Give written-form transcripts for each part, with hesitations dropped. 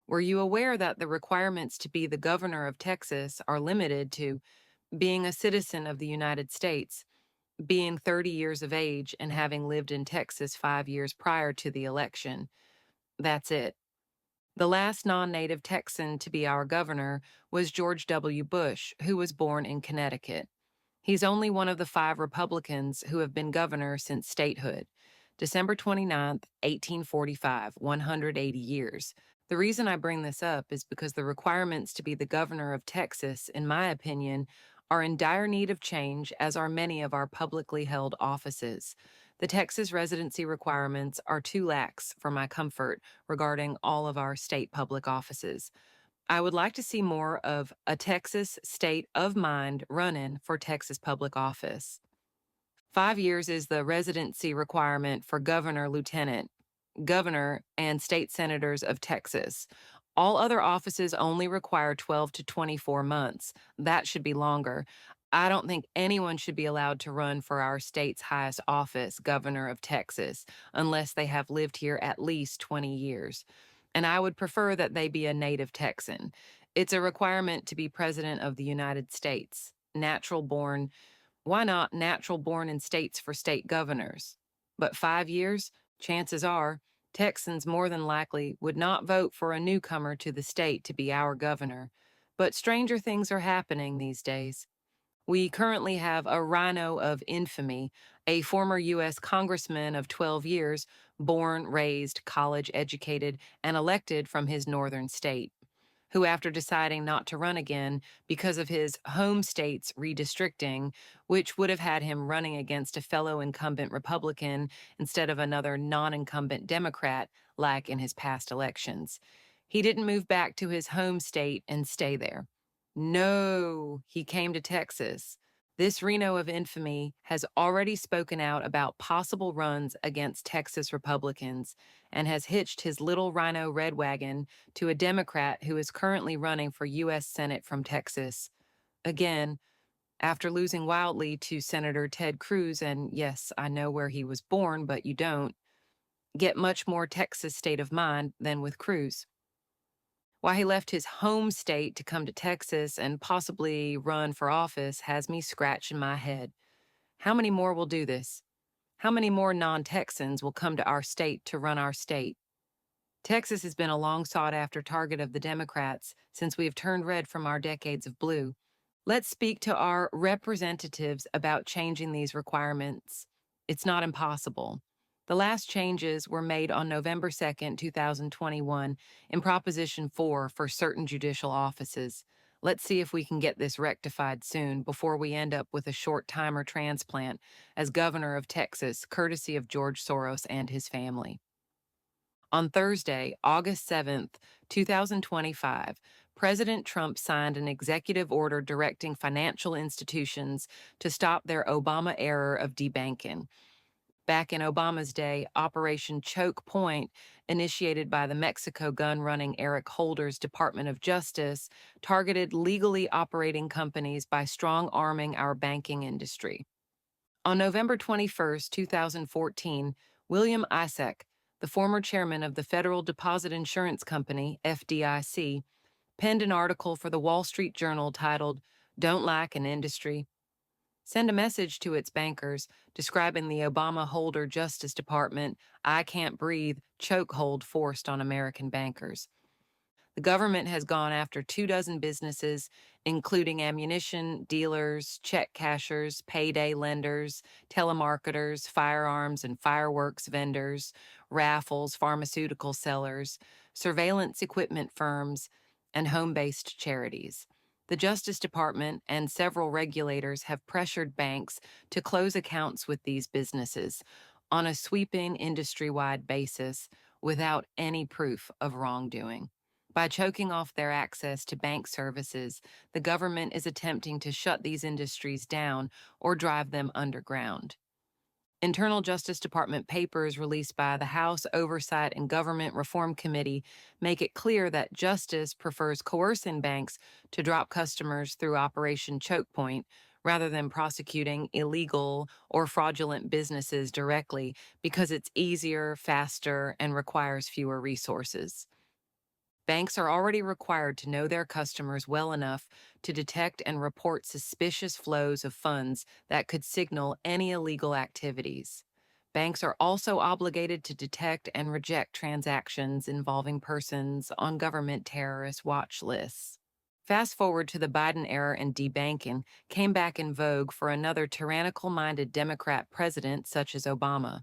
Were you aware that the requirements to be the governor of Texas are limited to being a citizen of the United States, being 30 years of age, and having lived in Texas 5 years prior to the election? That's it. The last non native Texan to be our governor was George W. Bush, who was born in Connecticut. He's only one of the 5 Republicans who have been governor since statehood. December 29th, 1845, 180 years. The reason I bring this up is because the requirements to be the governor of Texas, in my opinion, are in dire need of change, as are many of our publicly held offices. The Texas residency requirements are too lax for my comfort regarding all of our state public offices. I would like to see more of a Texas state of mind run-in for Texas public office. 5 years is the residency requirement for governor, lieutenant, governor, and state senators of Texas. All other offices only require 12 to 24 months. That should be longer. I don't think anyone should be allowed to run for our state's highest office, governor of Texas, unless they have lived here at least 20 years. And I would prefer that they be a native Texan. It's a requirement to be president of the United States, natural born. Why not natural born in states for state governors? But 5 years, chances are, Texans more than likely would not vote for a newcomer to the state to be our governor. But stranger things are happening these days. We currently have a rhino of infamy, a former U.S. congressman of 12 years, born, raised, college educated, and elected from his northern state, who, after deciding not to run again because of his home state's redistricting, which would have had him running against a fellow incumbent Republican instead of another non incumbent Democrat, like in his past elections, he didn't move back to his home state and stay there. No, he came to Texas. This Reno of infamy has already spoken out about possible runs against Texas Republicans and has hitched his little Rhino red wagon to a Democrat who is currently running for U.S. Senate from Texas. Again, after losing wildly to Senator Ted Cruz, and yes, I know where he was born, but you don't get much more Texas state of mind than with Cruz. Why he left his home state to come to Texas and possibly run for office has me scratching my head. How many more will do this? How many more non Texans will come to our state to run our state? Texas has been a long sought after target of the Democrats since we have turned red from our decades of blue. Let's speak to our representatives about changing these requirements. It's not impossible. The last changes were made on November 2nd, 2021, in Proposition 4 for certain judicial offices. Let's see if we can get this rectified soon before we end up with a short timer transplant as governor of Texas, courtesy of George Soros and his family. On Thursday, August 7th, 2025, President Trump signed an executive order directing financial institutions to stop their Obama era of debanking. Back in Obama's day, Operation Choke Point, initiated by the Mexico gun-running Eric Holder's Department of Justice, targeted legally operating companies by strong-arming our banking industry. On November 21st, 2014, William Isaac, the former chairman of the Federal Deposit Insurance Company, FDIC, penned an article for the Wall Street Journal titled, "Don't Like an Industry." Send a message to its bankers describing the Obama Holder Justice Department "I can't breathe" chokehold forced on American bankers. The government has gone after 24 businesses, including ammunition dealers, check cashers, payday lenders, telemarketers, firearms and fireworks vendors, raffles, pharmaceutical sellers, surveillance equipment firms, and home-based charities. The Justice Department and several regulators have pressured banks to close accounts with these businesses on a sweeping industry-wide basis without any proof of wrongdoing. By choking off their access to bank services, the government is attempting to shut these industries down or drive them underground. Internal Justice Department papers released by the House Oversight and Government Reform Committee make it clear that justice prefers coercing banks to drop customers through Operation Choke Point rather than prosecuting illegal or fraudulent businesses directly because it's easier, faster, and requires fewer resources. Banks are already required to know their customers well enough to detect and report suspicious flows of funds that could signal any illegal activities. Banks are also obligated to detect and reject transactions involving persons on government terrorist watch lists. Fast forward to the Biden era, and debanking came back in vogue for another tyrannical minded Democrat president such as Obama.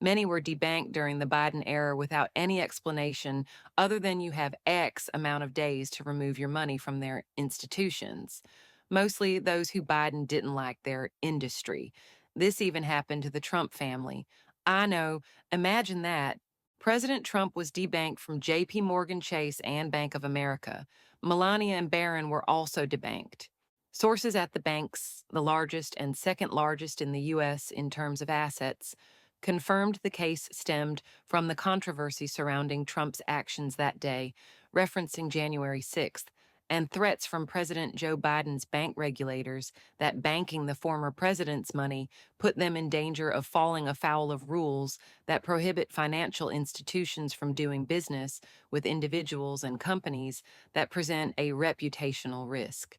Many were debanked during the Biden era without any explanation other than you have X amount of days to remove your money from their institutions. Mostly those who Biden didn't like their industry. This even happened to the Trump family. I know, imagine that. President Trump was debanked from JP Morgan Chase and Bank of America. Melania and Barron were also debanked. Sources at the banks, the largest and second largest in the U.S. in terms of assets, confirmed the case stemmed from the controversy surrounding Trump's actions that day, referencing January 6th, and threats from President Joe Biden's bank regulators that banking the former president's money put them in danger of falling afoul of rules that prohibit financial institutions from doing business with individuals and companies that present a reputational risk.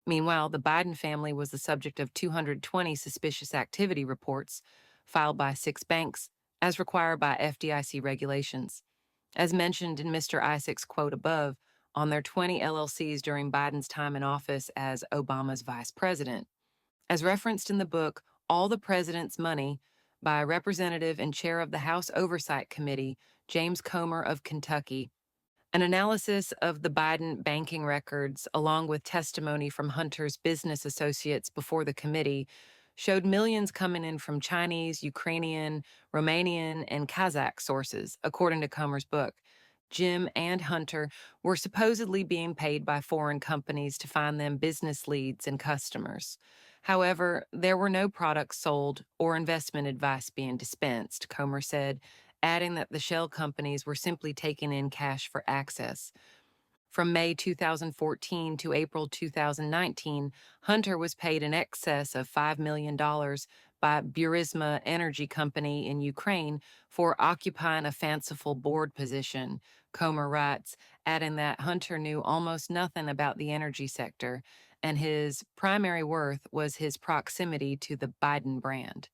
Meanwhile, the Biden family was the subject of 220 suspicious activity reports filed by 6 banks, as required by FDIC regulations. As mentioned in Mr. Isaac's quote above, on their 20 LLCs during Biden's time in office as Obama's vice president. As referenced in the book, All the President's Money, by Representative and Chair of the House Oversight Committee, James Comer of Kentucky, an analysis of the Biden banking records, along with testimony from Hunter's business associates before the committee, showed millions coming in from Chinese, Ukrainian, Romanian, and Kazakh sources, according to Comer's book. Jim and Hunter were supposedly being paid by foreign companies to find them business leads and customers. However, there were no products sold or investment advice being dispensed, Comer said, adding that the shell companies were simply taking in cash for access. From May 2014 to April 2019, Hunter was paid in excess of $5 million by Burisma Energy Company in Ukraine for occupying a fanciful board position, Comer writes, adding that Hunter knew almost nothing about the energy sector, and his primary worth was his proximity to the Biden brand.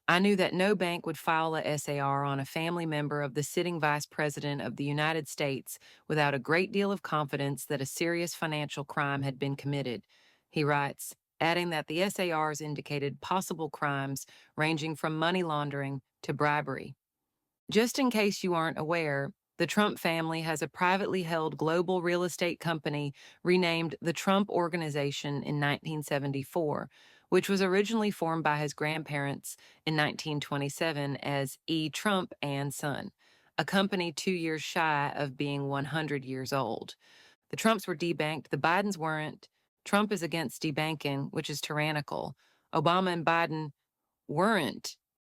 I knew that no bank would file a SAR on a family member of the sitting vice president of the United States without a great deal of confidence that a serious financial crime had been committed, he writes, adding that the SARs indicated possible crimes ranging from money laundering to bribery. Just in case you aren't aware, the Trump family has a privately held global real estate company renamed the Trump Organization in 1974, which was originally formed by his grandparents in 1927 as E. Trump and Son, a company 2 years shy of being 100 years old. The Trumps were debanked, the Bidens weren't. Trump is against debanking, which is tyrannical. Obama and Biden weren't